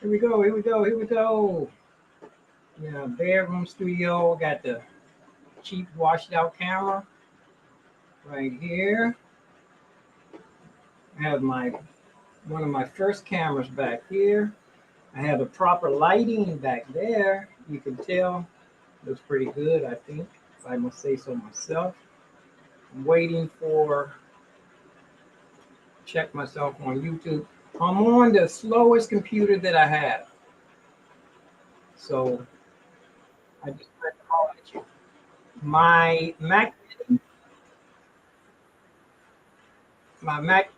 Here we go. Here we go. Here we go. Yeah, bedroom studio. Got the cheap washed out camera right here. I have my one of my first cameras back here. I have the proper lighting back there. You can tell looks pretty good, I think, if I must say so myself. I'm waiting for check myself on YouTube. I'm on the slowest computer that I have, so I just tried to call at you. My Mac, my Mac,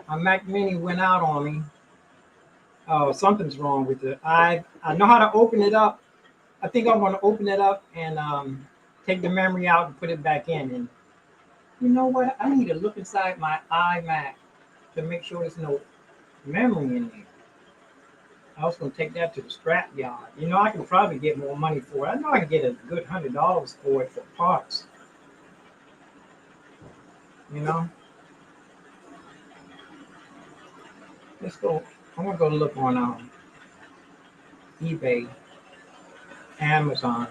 my Mac Mini went out on me. Oh, something's wrong with it. I know how to open it up. I think I'm going to open it up and take the memory out and put it back in. And you know what? I need to look inside my iMac to make sure there's no memory in there. I was going to take that to the scrap yard. You know, I can probably get more money for it. I know I can get a good $100 for it for parts. You know, let's go. I'm gonna go look on eBay, Amazon.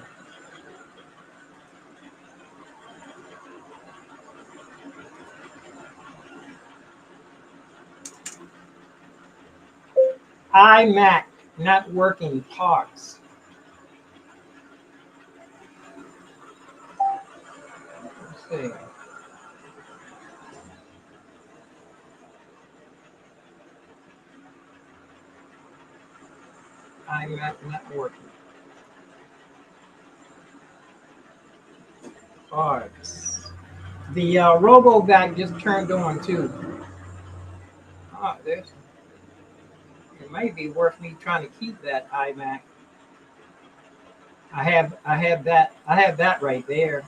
iMac not working parts. Let's see. iMac not working parts. The RoboVac just turned on too. Ah, there's. It might be worth me trying to keep that iMac. I have that right there.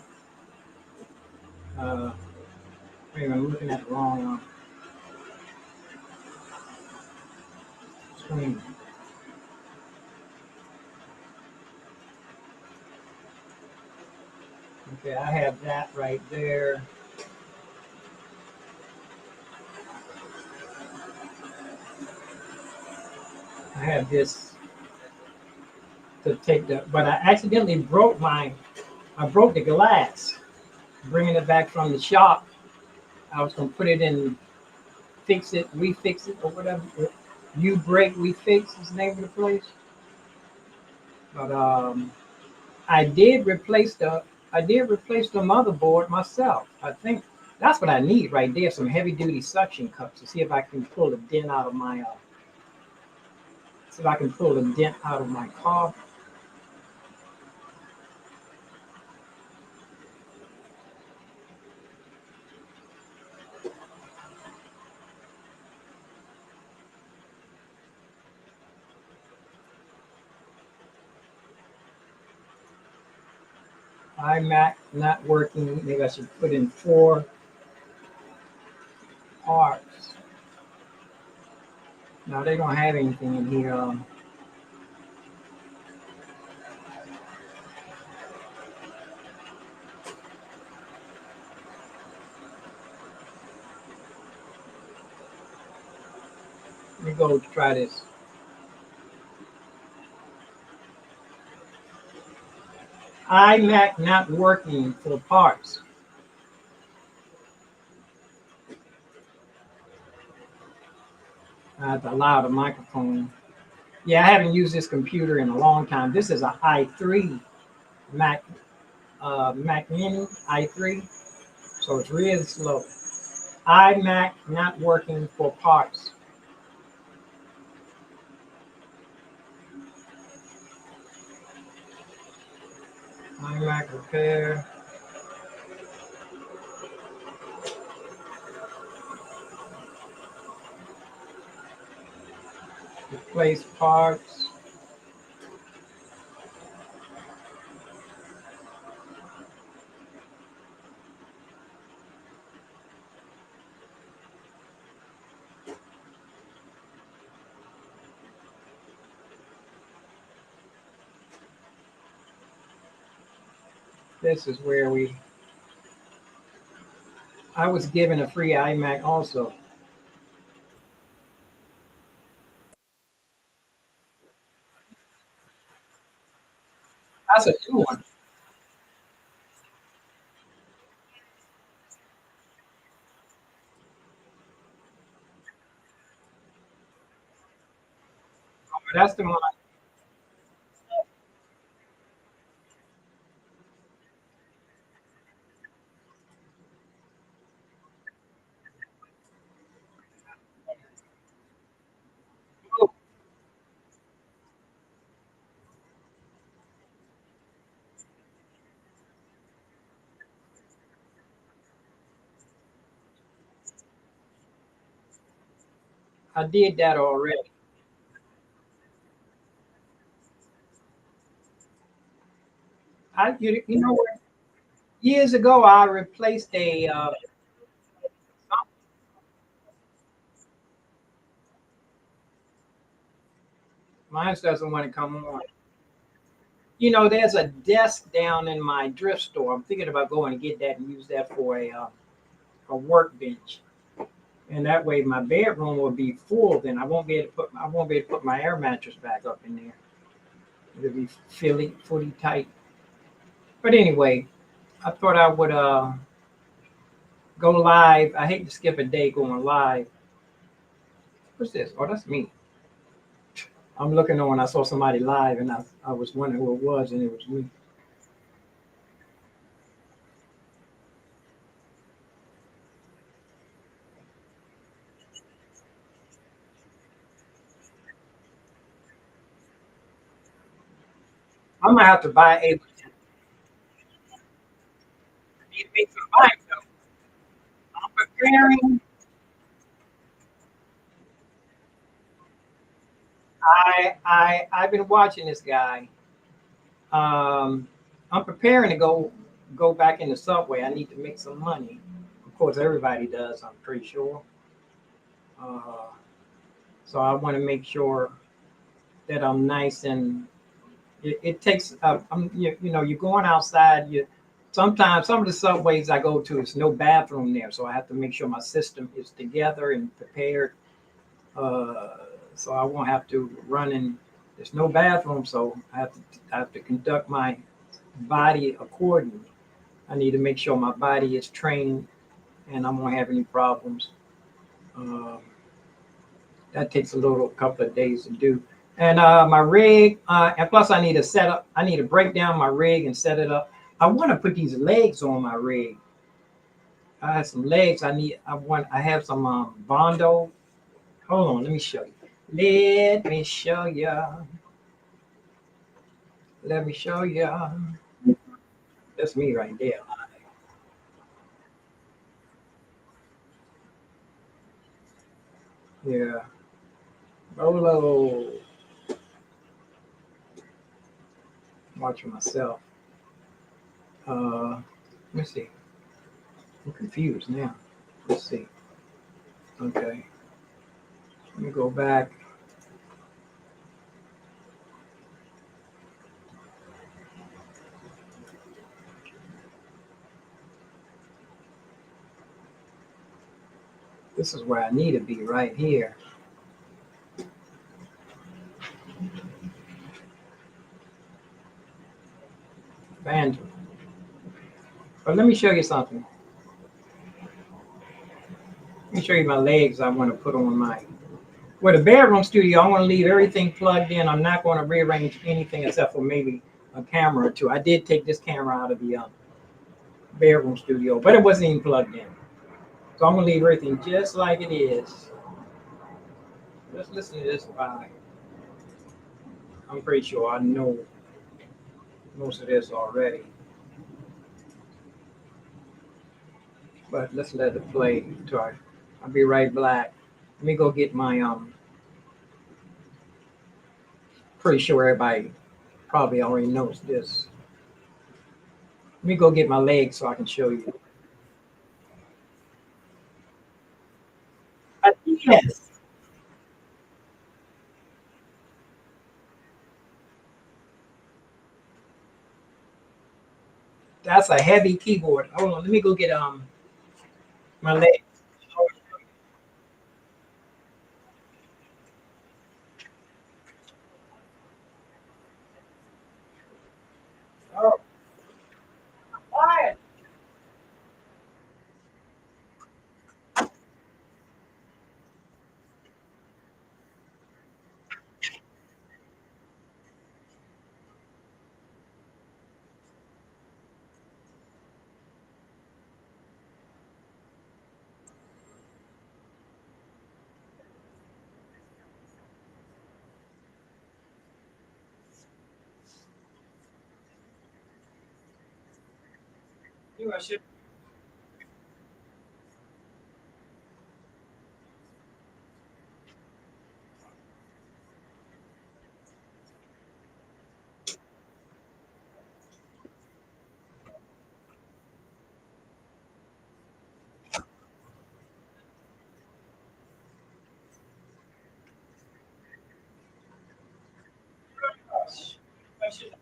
Uh, wait a minute, I'm looking at the wrong screen. Okay, I have that right there. I have this to take the, but I accidentally I broke the glass, bringing it back from the shop. I was gonna put it in, fix it, refix it, or whatever. You break, we fix is the name of the place. But I did replace the motherboard myself. I think that's what I need right there. Some heavy duty suction cups to see if I can pull a dent out of my see if I can pull a dent out of my car. iMac not working. Maybe I should put in four parts. No, they don't have anything in here. Let me go try this. iMac not working for parts. I have to allow the microphone. Yeah, I haven't used this computer in a long time. This is a i3 Mac Mac Mini i3, so it's really slow. iMac not working for parts. iMac repair. Replace parts. This is where I was given a free iMac also. That's a new one. That's the one. I did that already. You know what? Years ago, I replaced a. Mine doesn't want to come on. You know, there's a desk down in my thrift store. I'm thinking about going to get that and use that for a workbench. And that way, my bedroom will be full. Then I won't be able to put my air mattress back up in there. It'll be fully tight. But anyway, I thought I would go live. I hate to skip a day going live. What's this? Oh, that's me. I'm looking on. I saw somebody live, and I was wondering who it was, and it was me. I might have to buy a. Need to make some money, though. I'm preparing. I've been watching this guy. Um, I'm preparing to go back in the subway. I need to make some money. Of course, everybody does. I'm pretty sure. Uh, so I want to make sure that I'm nice and it takes. You know, you're going outside. You sometimes some of the subways I go to, it's no bathroom there, so I have to make sure my system is together and prepared. Uh, so I won't have to run in. There's no bathroom, so I have to conduct my body accordingly. I need to make sure my body is trained and I won't have any problems. Um, that takes a little couple of days to do. And my rig, and plus I need to set up. I need to break down my rig and set it up. I want to put these legs on my rig. I have some legs. I have some Bondo. Hold on, let me show you. Let me show you. Let me show you. That's me right there. Yeah. Rolo. Watching myself. Let me see. I'm confused now. Let's see. Okay. Let me go back. This is where I need to be right here. Phantom. But let me show you something. Let me show you my legs I want to put on my. With a bedroom studio, I want to leave everything plugged in. I'm not going to rearrange anything except for maybe a camera or two. I did take this camera out of the bedroom studio, but it wasn't even plugged in. So I'm going to leave everything just like it is. Let's listen to this vibe. I'm pretty sure I know most of this already, but let's let it play. I'll be right back. Let me go get my Pretty sure everybody probably already knows this. Let me go get my legs so I can show you. Yes, that's a heavy keyboard. Hold on, let me go get my legs. knew I should. I should.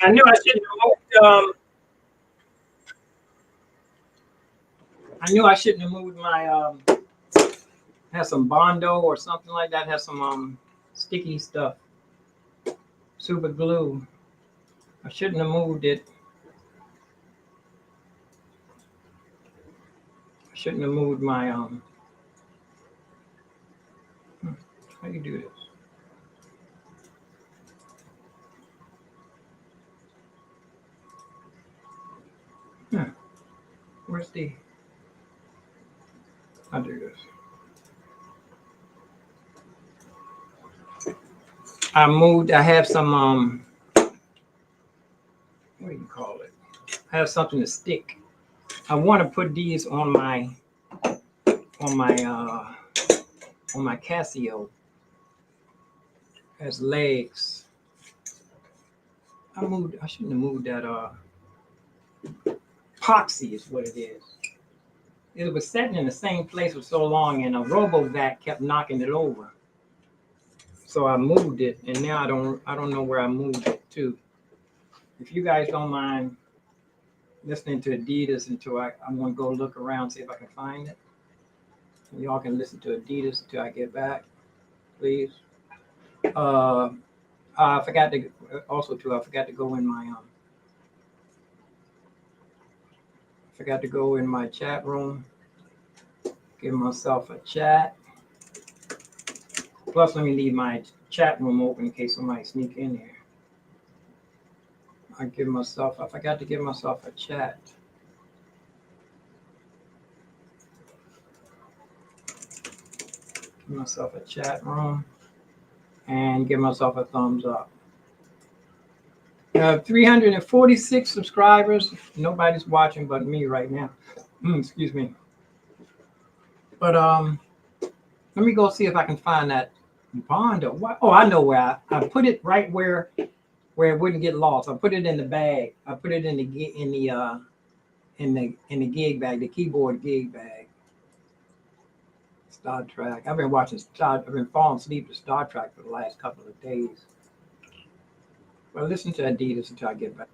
I knew I shouldn't have moved. I knew I shouldn't have moved my has some bondo or something like that. Has some sticky stuff, super glue. I shouldn't have moved it. I shouldn't have moved my How do you do this? Where's the? I'll do this. I moved. I have some what do you call it? I have something to stick. I want to put these on my uh on my Casio as legs. I shouldn't have moved that epoxy is what it is. It was sitting in the same place for so long and a RoboVac kept knocking it over. So I moved it and now I don't know where I moved it to. If you guys don't mind listening to Adidas until I'm gonna go look around, see if I can find it. And y'all can listen to Adidas until I get back, please. Uh, I forgot to go in my forgot to go in my chat room, give myself a chat. Plus, let me leave my chat room open in case somebody sneak in here. I forgot to give myself a chat. Give myself a chat room and give myself a thumbs up. 346 subscribers. Nobody's watching but me right now. Excuse me. But let me go see if I can find that Bondo. Oh, I know where I put it. Right where it wouldn't get lost. I put it in the bag. I put it in the gig bag, the keyboard gig bag. Star Trek. I've been falling asleep to Star Trek for the last couple of days. Well, listen to Adidas until I get back.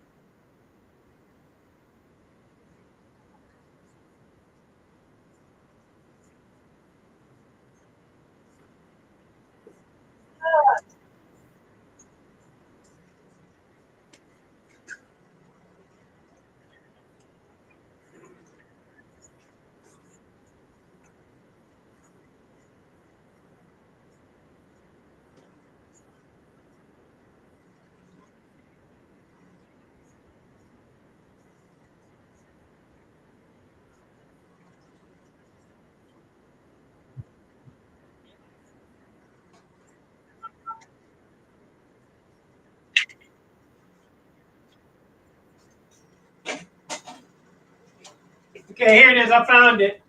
Okay, here it is. I found it.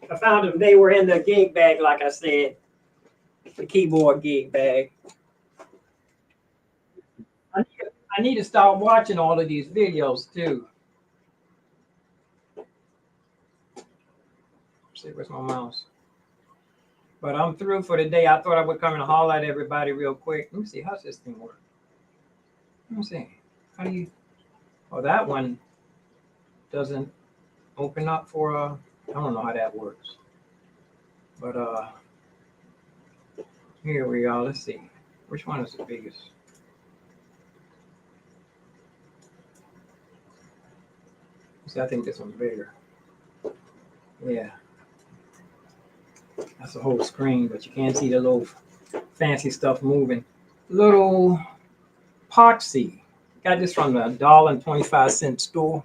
I found them. They were in the gig bag, like I said, the keyboard gig bag. I need to start watching all of these videos too. Let's see, where's my mouse? But I'm through for the day. I thought I would come and holler at everybody real quick. Let me see, how's this thing work? Let me see. How do you? Oh, that one doesn't open up for I don't know how that works. But here we are. Let's see. Which one is the biggest? See, I think this one's bigger. Yeah. That's the whole screen, but you can't see the little fancy stuff moving. Little epoxy. Got this from the $1.25 store.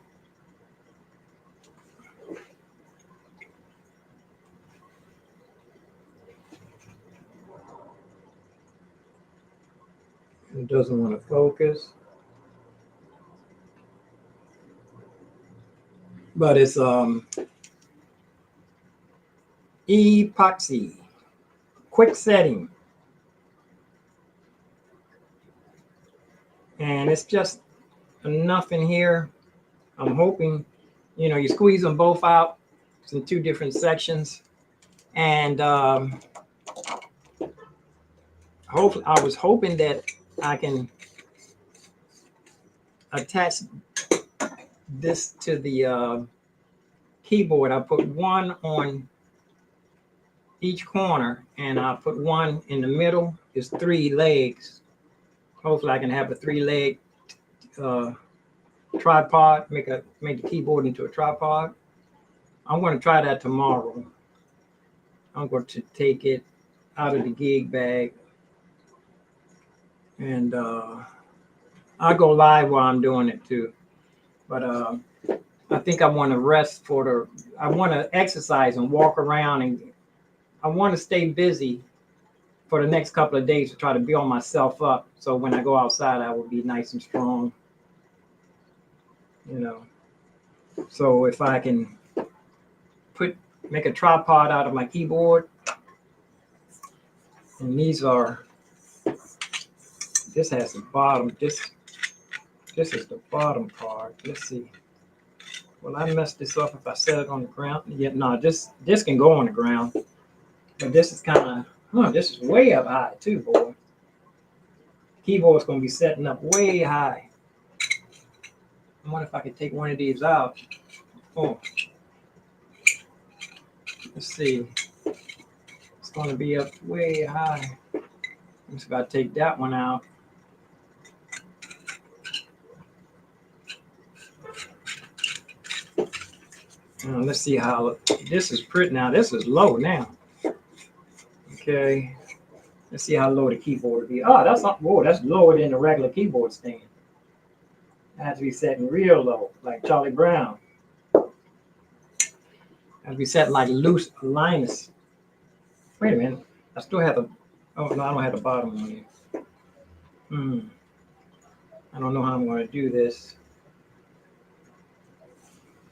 It doesn't want to focus. But it's epoxy. Quick setting. And it's just enough in here. I'm hoping, you squeeze them both out. It's in two different sections. And hopefully, I was hoping that I can attach this to the keyboard. I put one on each corner, and I put one in the middle. It's 3 legs. Hopefully, I can have a 3-leg tripod. Make the keyboard into a tripod. I'm going to try that tomorrow. I'm going to take it out of the gig bag, and I'll go live while I'm doing it too. But I think I want to rest I want to exercise and walk around, and I want to stay busy for the next couple of days to try to build myself up. So when I go outside, I will be nice and strong. So if I can make a tripod out of my keyboard, and this has the bottom. This is the bottom part. Let's see. Will I mess this up if I set it on the ground? Yeah, no, this can go on the ground. But this is kind of, this is way up high too, boy. Keyboard's going to be setting up way high. I wonder if I could take one of these out. Oh. Let's see. It's going to be up way high. I'm just about to take that one out. Let's see how this is pretty now. This is low now. Okay. Let's see how low the keyboard will be. Oh, that's not. Whoa, that's lower than the regular keyboard stand. It has to be setting real low, like Charlie Brown. It has to be setting like Linus. Wait a minute. I still have the. Oh no, I don't have the bottom on here. I don't know how I'm going to do this.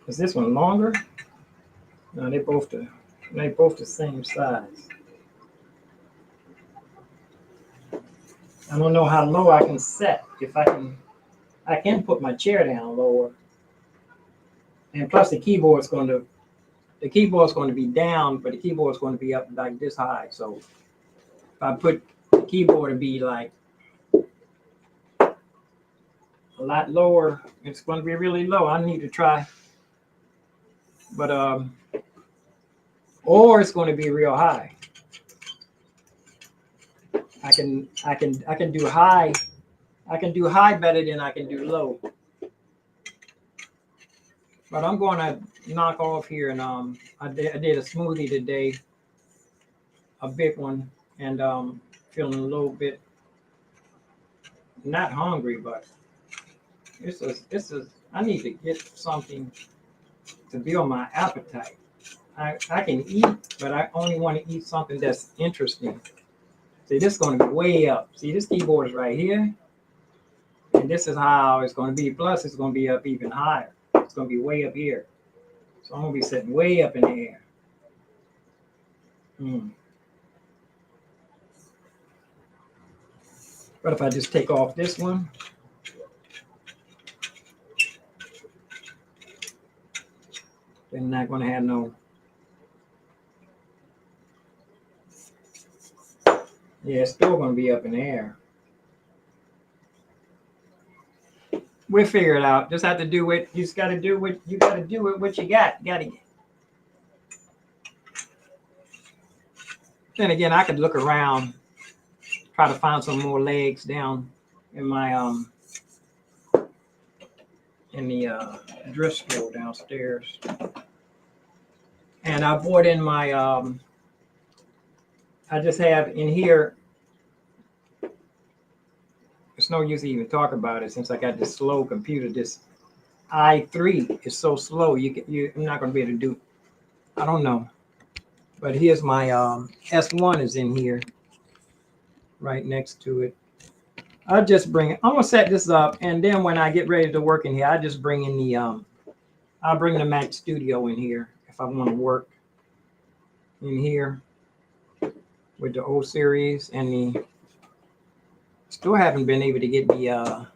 Is this one longer? No, they both the same size. I don't know how low I can set. If I can put my chair down lower. And plus the keyboard's going to be down, but the keyboard's going to be up like this high. So if I put the keyboard to be like a lot lower, it's going to be really low. I need to try. But or it's going to be real high. I can do high. I can do high better than I can do low. But I'm going to knock off here, and I did a smoothie today, a big one, and feeling a little bit not hungry, but I need to get something to build my appetite. I can eat, but I only want to eat something that's interesting. See, this is going to be way up. See, this keyboard is right here. And this is how it's going to be. Plus, it's going to be up even higher. It's going to be way up here. So I'm going to be sitting way up in the air. But if I just take off this one, then I'm not going to have no. Yeah, it's still going to be up in the air. We'll figure it out. Just have to do it. You just got to do what you got to do with what you got. Then again, I could look around, try to find some more legs down in my in the thrift store downstairs. And I bought in my I just have in here no use even talk about it since I got this slow computer. This i3 is so slow. I'm not going to be able to do. I don't know. But here's my S1 is in here, right next to it. I'll just bring it. I'm gonna set this up, and then when I get ready to work in here, I just bring in the I'll bring the Mac Studio in here if I want to work in here with the O series and the. Still haven't been able to get the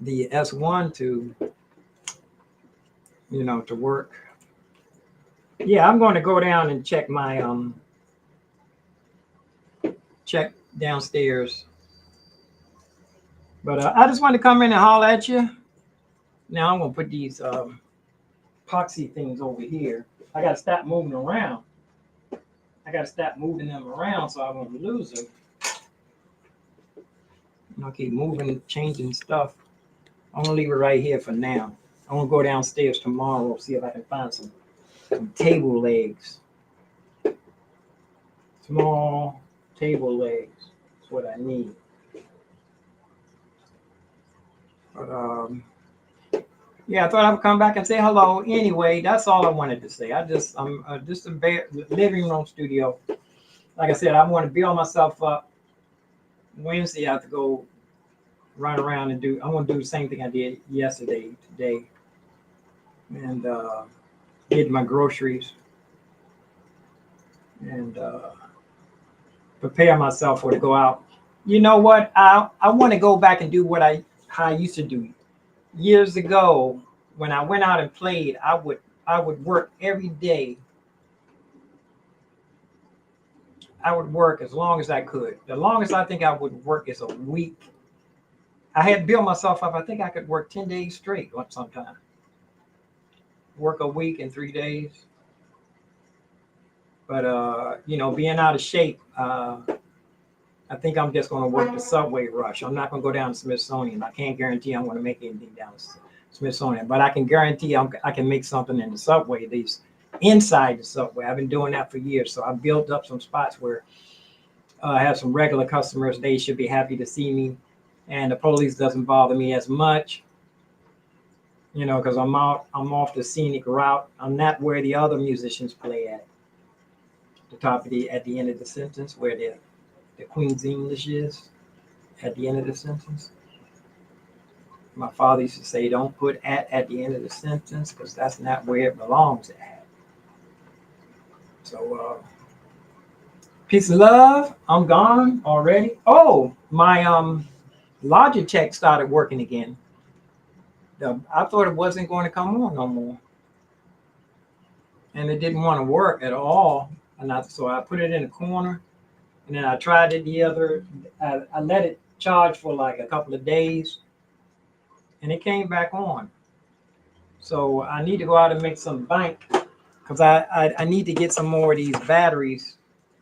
S1 to to work. Yeah, I'm going to go down and check my check downstairs. But I just want to come in and holler at you. Now I'm gonna put these epoxy things over here. I gotta stop moving around. I gotta stop moving them around so I won't lose them. And I'll keep moving, changing stuff. I'm gonna leave it right here for now. I'm gonna go downstairs tomorrow, see if I can find some table legs. Small table legs. That's what I need. But yeah, I thought I would come back and say hello. Anyway, that's all I wanted to say. I'm just a living room studio. Like I said, I want to build myself up. Wednesday, I have to go run around and I want to do the same thing I did yesterday, today, and get my groceries and prepare myself for to go out. You know what? I want to go back and do how I used to do years ago. When I went out and played, I would work every day. I would work as long as I could. The longest I think I would work is a week. I had built myself up. I think I could work 10 days straight sometime. Work a week in 3 days. But being out of shape, I think I'm just going to work the subway rush. I'm not going to go down to Smithsonian. I can't guarantee I'm going to make anything down to Smithsonian, but I can guarantee I can make something in the subway, at least inside the subway. I've been doing that for years. So I built up some spots where I have some regular customers. They should be happy to see me. And the police doesn't bother me as much, because I'm off the scenic route. I'm not where the other musicians play at the end of the sentence, where the Queen's English is at the end of the sentence. My father used to say, don't put at the end of the sentence, because that's not where it belongs at. So, peace and love. I'm gone already. Oh, my Logitech started working again. I thought it wasn't going to come on no more. And it didn't want to work at all. So I put it in a corner. And then I tried it I let it charge for like a couple of days. And it came back on. So I need to go out and make some bank, because I need to get some more of these batteries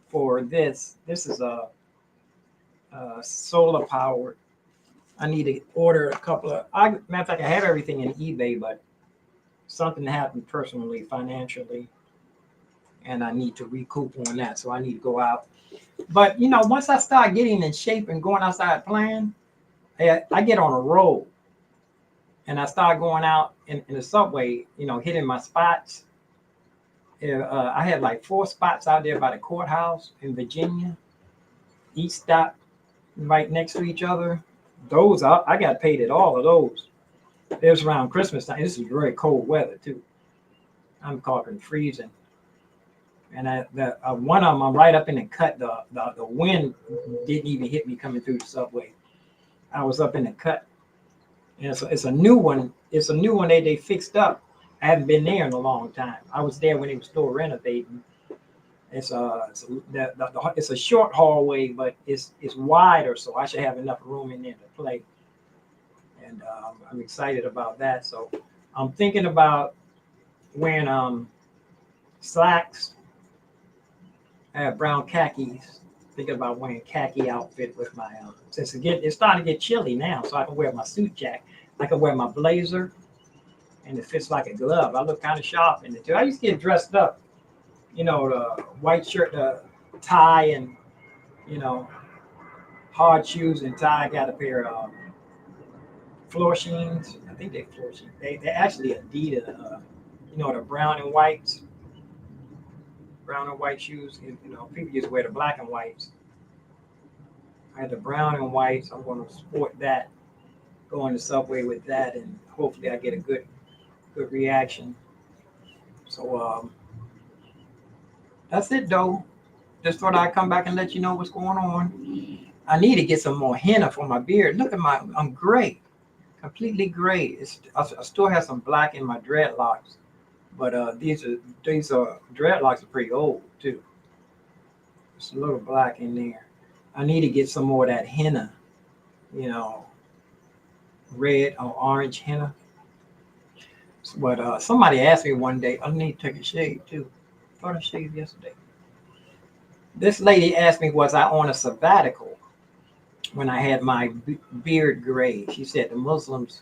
for this. This is a solar powered. I need to order a couple of. Matter of fact, I have everything in eBay, but something happened personally, financially, and I need to recoup on that. So I need to go out. But once I start getting in shape and going outside playing, I get on a roll, and I start going out in the subway. Hitting my spots. I had like 4 spots out there by the courthouse in Virginia. Each stop right next to each other. Those I got paid at all of those. It was around Christmas time. This is very cold weather too. I'm talking freezing. And one of them, I'm right up in the cut. The wind didn't even hit me coming through the subway. I was up in the cut. And it's a new one. It's a new one they fixed up. I haven't been there in a long time. I was there when they were still renovating. It's a short hallway, but it's wider, so I should have enough room in there to play. And I'm excited about that. So I'm thinking about wearing slacks. I have brown khakis. Thinking about wearing khaki outfit with my since it's starting to get chilly now, so I can wear my suit jacket. I can wear my blazer, and it fits like a glove. I look kind of sharp in it too. I used to get dressed up. The white shirt, the tie, and hard shoes, and Ty got a pair of floor sheens. I think they're floor sheens. They're actually Adidas. The brown and white shoes. People used to wear the black and whites. I had the brown and whites. I'm going to sport that. Go on the subway with that, and hopefully I get a good reaction. So that's it, though. Just thought I'd come back and let you know what's going on. I need to get some more henna for my beard. Look at I'm gray, completely gray. I still have some black in my dreadlocks, but these dreadlocks are pretty old too. It's a little black in there. I need to get some more of that henna, red or orange henna. But somebody asked me one day, I need to take a shave too. I thought I shaved yesterday. This lady asked me, was I on a sabbatical when I had my beard gray? She said the Muslims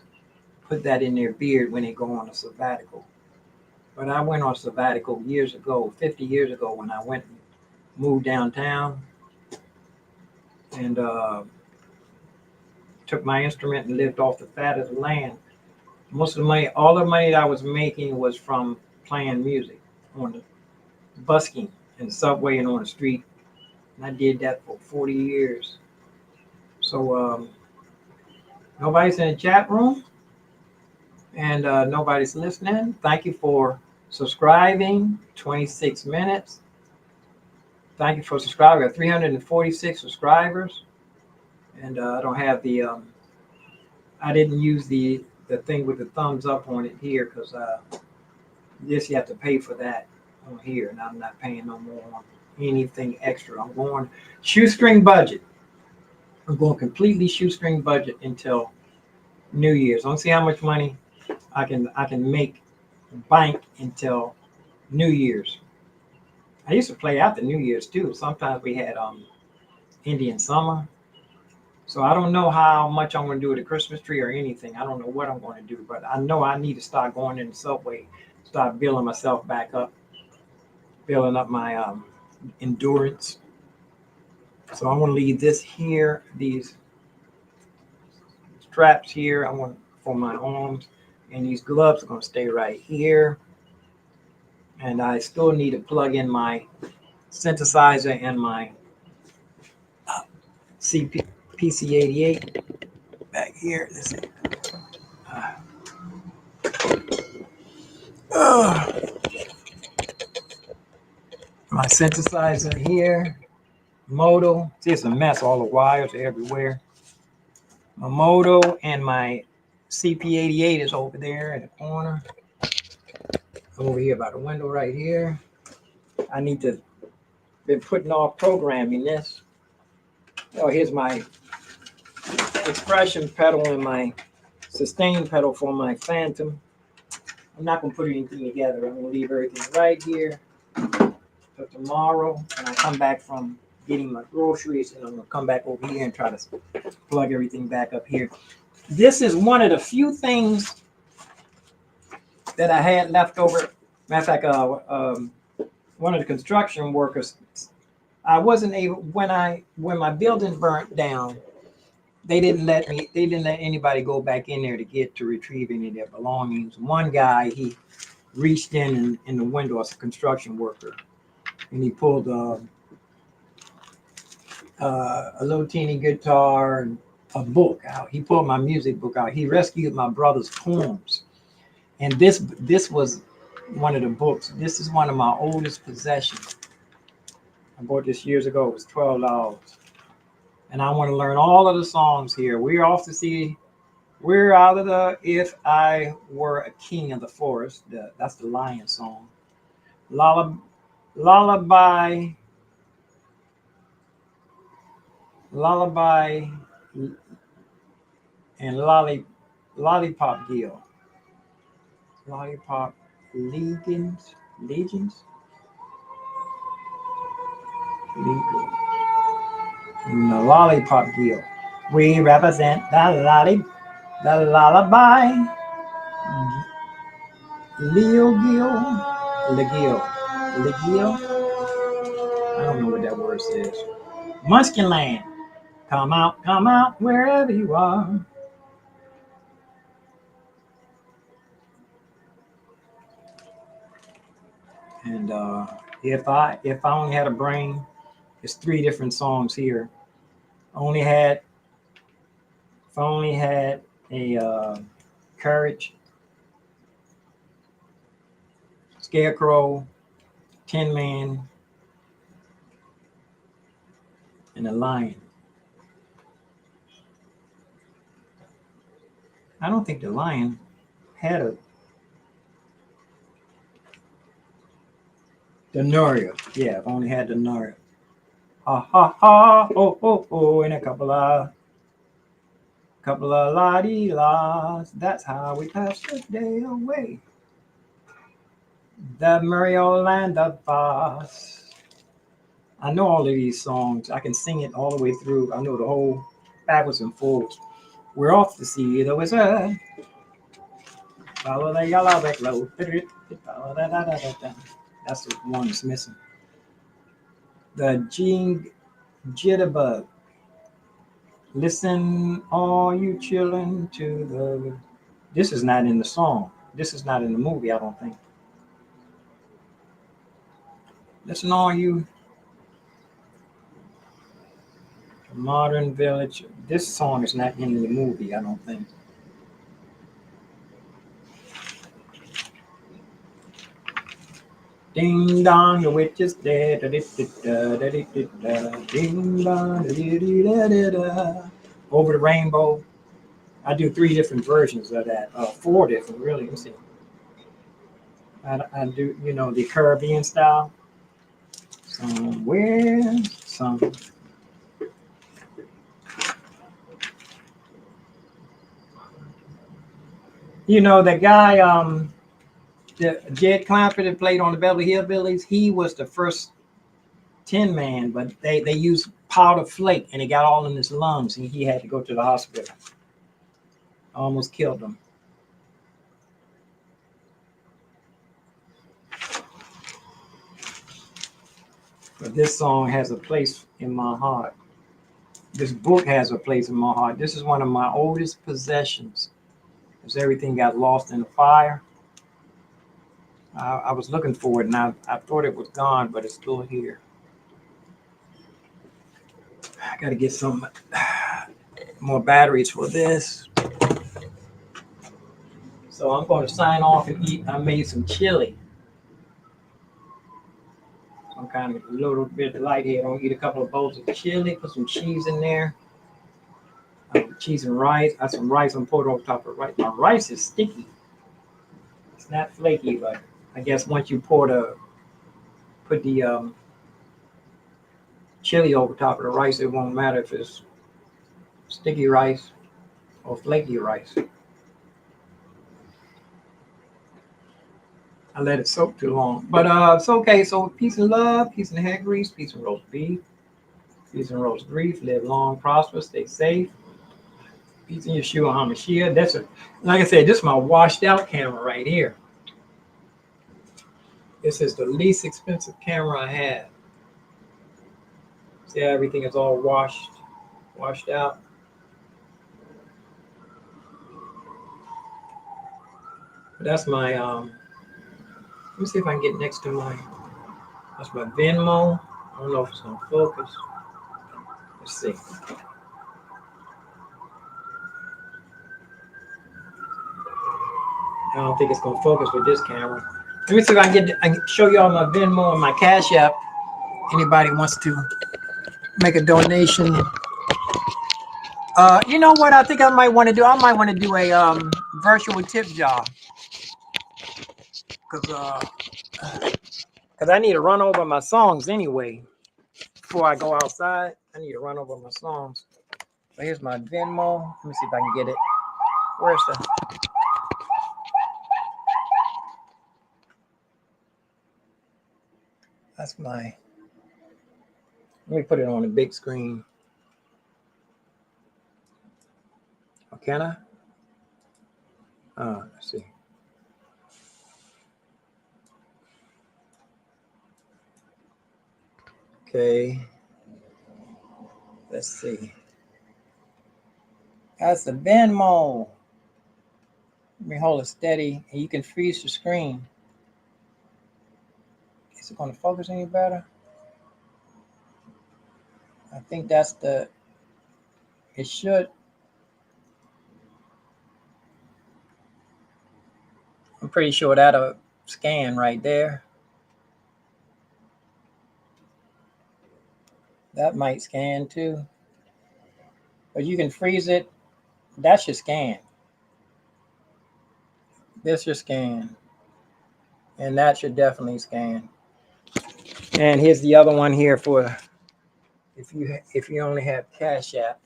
put that in their beard when they go on a sabbatical. But I went on sabbatical years ago, 50 years ago, when I went and moved downtown and took my instrument and lived off the fat of the land. Most of the money, all the money that I was making was from playing music on the busking in the subway and on the street. And I did that for 40 years. So nobody's in the chat room and nobody's listening. Thank you for subscribing. 26 minutes. Thank you for subscribing. I got 346 subscribers. And I don't have I didn't use the thing with the thumbs up on it here because you have to pay for that on here, and I'm not paying no more on anything extra. I'm going shoestring budget. I'm going completely shoestring budget until New Year's. I don't see how much money I can make bank until New Year's. I used to play after New Year's too. Sometimes we had Indian summer. So I don't know how much I'm going to do with the Christmas tree or anything. I don't know what I'm going to do, but I know I need to start going in the subway, start building myself back up, building up my endurance. So I want to leave this here, these straps here. I want for my arms, and these gloves are going to stay right here. And I still need to plug in my synthesizer and my PC88 back here. Let's see. My synthesizer here. Moto. See, it's a mess. All the wires are everywhere. My Moto and my CP88 is over there in the corner. Over here by the window right here. I need to been putting off programming this. Oh, here's my expression pedal and my sustain pedal for my Phantom. I'm not going to put anything together. I'm going to leave everything right here for tomorrow. When I come back from getting my groceries, and I'm going to come back over here and try to plug everything back up here. This is one of the few things that I had left over. Matter of fact, one of the construction workers, I wasn't able, when my building burnt down, they didn't let anybody go back in there to retrieve any of their belongings. One guy, he reached in the window as a construction worker, and he pulled a little teeny guitar and a book out. He pulled my music book out. He rescued my brother's poems, and this was one of the books. This is one of my oldest possessions. I bought this years ago. It was $12. And I want to learn all of the songs here. We're off to see. We're out of the If I Were a King of the Forest. That's the Lion song. Lullaby and Lollipop Gill. Lollipop Legions. And the Lollipop Gill. We represent the lullaby. Legill. I don't know what that word says. Munchkinland. come out wherever you are. And if I only had a brain, it's three different songs here. Only had if I only had a courage, scarecrow, Tin Man, and a lion. I don't think the lion had a Denaria. Yeah, if I only had Denaria. Ha ha ha, oh oh oh, and a couple of la dee las. That's how we pass the day away. The Mario Land of Oz. I know all of these songs. I can sing it all the way through. I know the whole backwards and forwards. We're off to see the wizard. Follow the yellow brick road. That's the one that's missing. The jitterbug. Listen, all you children, to the. This is not in the song. This is not in the movie, I don't think. Listen, all you modern village. This song is not in the movie, I don't think. Ding dong, the witch is dead. Ding dong, over the rainbow. I do three different versions of that. Four different, really. Let me see. I do, the Caribbean style. Somewhere, some. The guy, the Jed Clampett that played on the Beverly Hillbillies, he was the first Tin Man, but they used powder flake and it got all in his lungs and he had to go to the hospital. Almost killed him. But this song has a place in my heart. This book has a place in my heart. This is one of my oldest possessions. Because everything got lost in the fire. I was looking for it and I thought it was gone, but it's still here. I got to get some more batteries for this. So I'm going to sign off and eat. I made some chili. Some kind of a little bit light here. I'm going to eat a couple of bowls of chili, put some cheese in there. Cheese and rice. I have some rice I'm poured over top of rice. My rice is sticky. It's not flaky, but I guess once you put the chili over top of the rice, it won't matter if it's sticky rice or flaky rice. I let it soak too long. But it's okay. So peace and love, peace and hair grease, peace and roast beef, peace and roast beef. Live long, prosper, stay safe. Peace in Yeshua HaMashiach. Like I said, this is my washed out camera right here. This is the least expensive camera I have. See how everything is all washed out. But that's my let me see if I can get next to that's my Venmo. I don't know if it's gonna focus. Let's see. I don't think it's gonna focus with this camera. Let me see if I can show y'all my Venmo and my Cash App. Anybody wants to make a donation? You know what? I think I might want to do. I might want to do a virtual tip jar because I need to run over my songs anyway before I go outside. I need to run over my songs. So here's my Venmo. Let me see if I can get it. Where's the? That's my. Let me put it on the big screen. Oh, can I? Let's see. Okay. Let's see. That's the Venmo. Let me hold it steady, and you can freeze the screen. Is it going to focus any better? I think that's the. It should. I'm pretty sure that'll scan right there. That might scan too. But you can freeze it. That should scan. This should scan. And that should definitely scan. And here's the other one here for if you only have Cash App.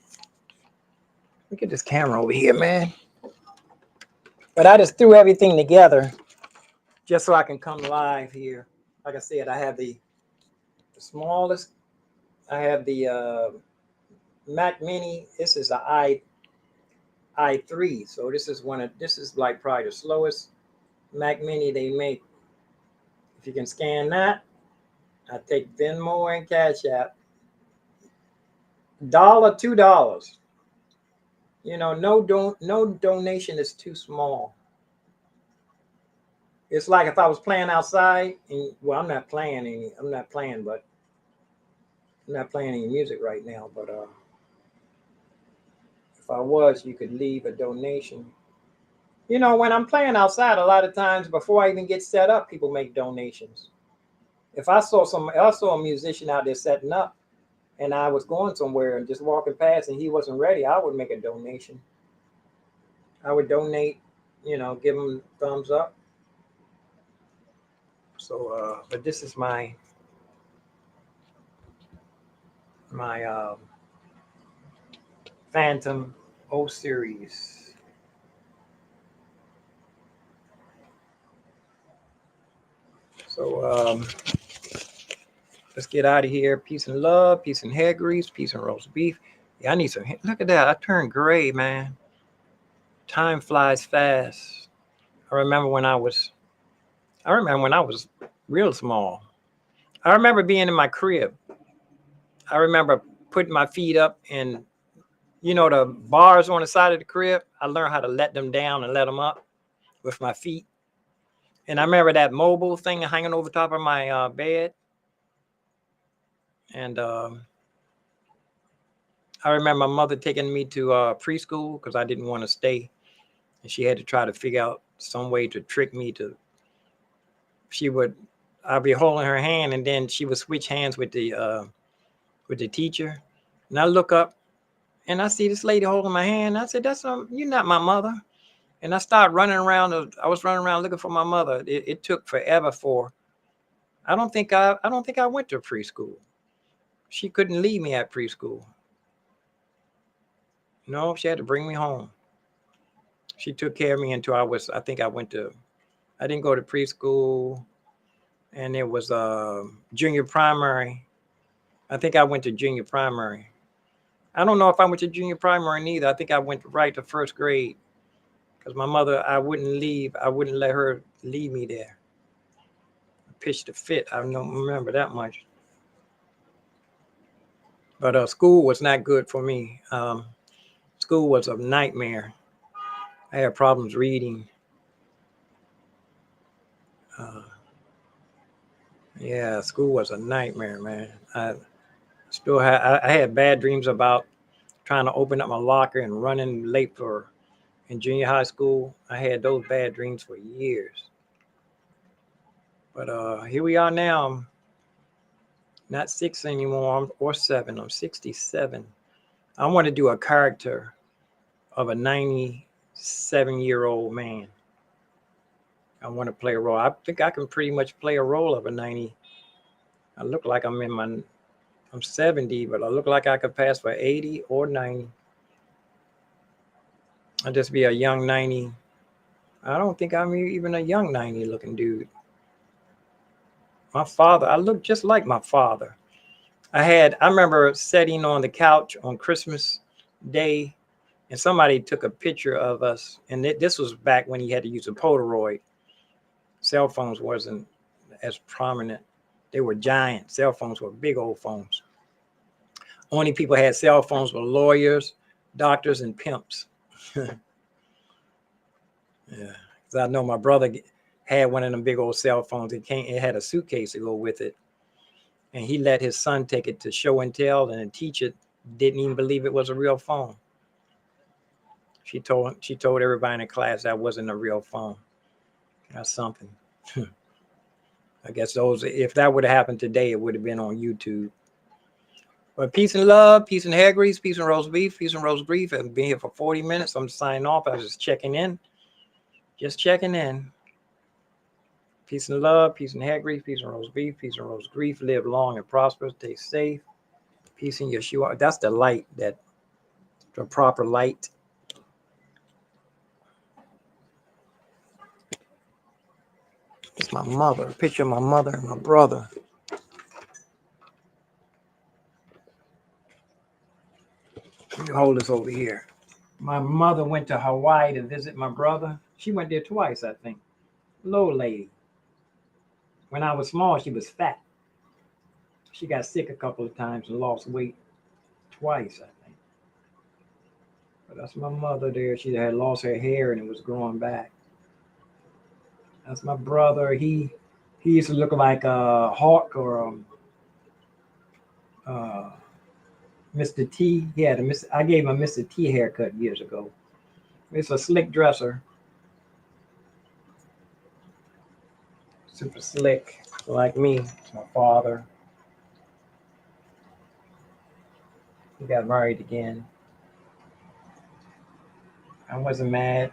Look at this camera over here, man. But I just threw everything together just so I can come live here. Like I said, I have the smallest. I have the Mac Mini. This is a i3. So this is like probably the slowest Mac Mini they make. If you can scan that, I take Venmo and Cash App. $1, $2. You know, no donation is too small. It's like if I was playing outside, and well, I'm not playing any music right now. But if I was, you could leave a donation. You know, when I'm playing outside, a lot of times before I even get set up, people make donations. If I saw a musician out there setting up, and I was going somewhere and just walking past, and he wasn't ready, I would make a donation. I would donate, you know, give him thumbs up. So, but this is my Phantom O series. So let's get out of here. Peace and love, peace and hair grease, peace and roast beef. Yeah, I need some. Look at that. I turned gray, man. Time flies fast. I remember when I was real small. I remember being in my crib. I remember putting my feet up and, you know, the bars on the side of the crib. I learned how to let them down and let them up with my feet. And I remember that mobile thing hanging over top of my bed. And I remember my mother taking me to preschool because I didn't want to stay. And she had to try to figure out some way to trick me to. I'd be holding her hand, and then she would switch hands with the teacher. And I look up, and I see this lady holding my hand. I said, you're not my mother. And I started running around. I was running around looking for my mother. It took forever I don't think I went to preschool. She couldn't leave me at preschool. No, she had to bring me home. She took care of me until I didn't go to preschool, and it was junior primary. I think I went to junior primary. I don't know if I went to junior primary neither. I think I went right to first grade because my mother, I wouldn't let her leave me there. I pitched a fit. I don't remember that much. But school was not good for me. School was a nightmare. I had problems reading. Yeah, school was a nightmare, man. I had bad dreams about trying to open up my locker and running late in junior high school. I had those bad dreams for years. But here we are now. I'm not 6 anymore, or 7. I'm 67. I want to do a character of a 97-year-old man. I want to play a role. I think I can pretty much play a role of a 90. I look like I'm 70, but I look like I could pass for 80 or 90. I'll just be a young 90. I don't think I'm even a young 90 looking dude. My father, I look just like my father. I remember sitting on the couch on Christmas Day, and somebody took a picture of us. And this was back when you had to use a Polaroid. Cell phones wasn't as prominent. They were giant. Cell phones were big old phones. Only people had cell phones were lawyers, doctors and pimps. Yeah, because I know my brother had one of them big old cell phones. It had a suitcase to go with it, and he let his son take it to show and tell, and the teacher didn't even believe it was a real phone. She told everybody in the class that wasn't a real phone. That's something. I guess if that would have happened today, it would have been on YouTube. But peace and love, peace and hair grease, peace and roast beef, peace and roast beef. I've been here for 40 minutes. I'm signing off. I was just checking in. Just checking in. Peace and love, peace and hair grease, peace and roast beef, peace and roast grief. Live long and prosper. Stay safe. Peace in Yeshua. That's the light, the proper light. It's my mother. A picture of my mother and my brother. Let me hold this over here. My mother went to Hawaii to visit my brother. She went there twice, I think. Little lady. When I was small, she was fat. She got sick a couple of times and lost weight twice, I think. But that's my mother there. She had lost her hair and it was growing back. That's my brother. He used to look like a hawk or Mr. T. He had I gave him a Mr. T haircut years ago. It's a slick dresser. Super slick, like me. It's my father. He got married again. I wasn't mad.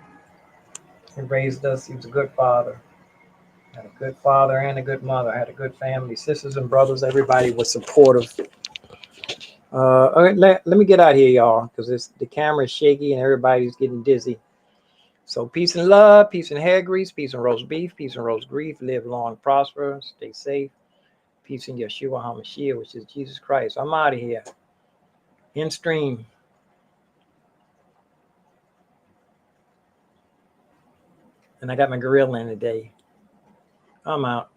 He raised us. He was a good father. Had a good father and a good mother. Had a good family, sisters and brothers. Everybody was supportive. All right, let me get out here, y'all, because the camera is shaky and everybody's getting dizzy. So peace and love, peace and hair grease, peace and roast beef, peace and roast grief. Live long, prosper, stay safe. Peace in Yeshua HaMashiach, which is Jesus Christ. I'm out of here. In stream. And I got my gorilla in today. I'm out.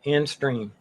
In stream.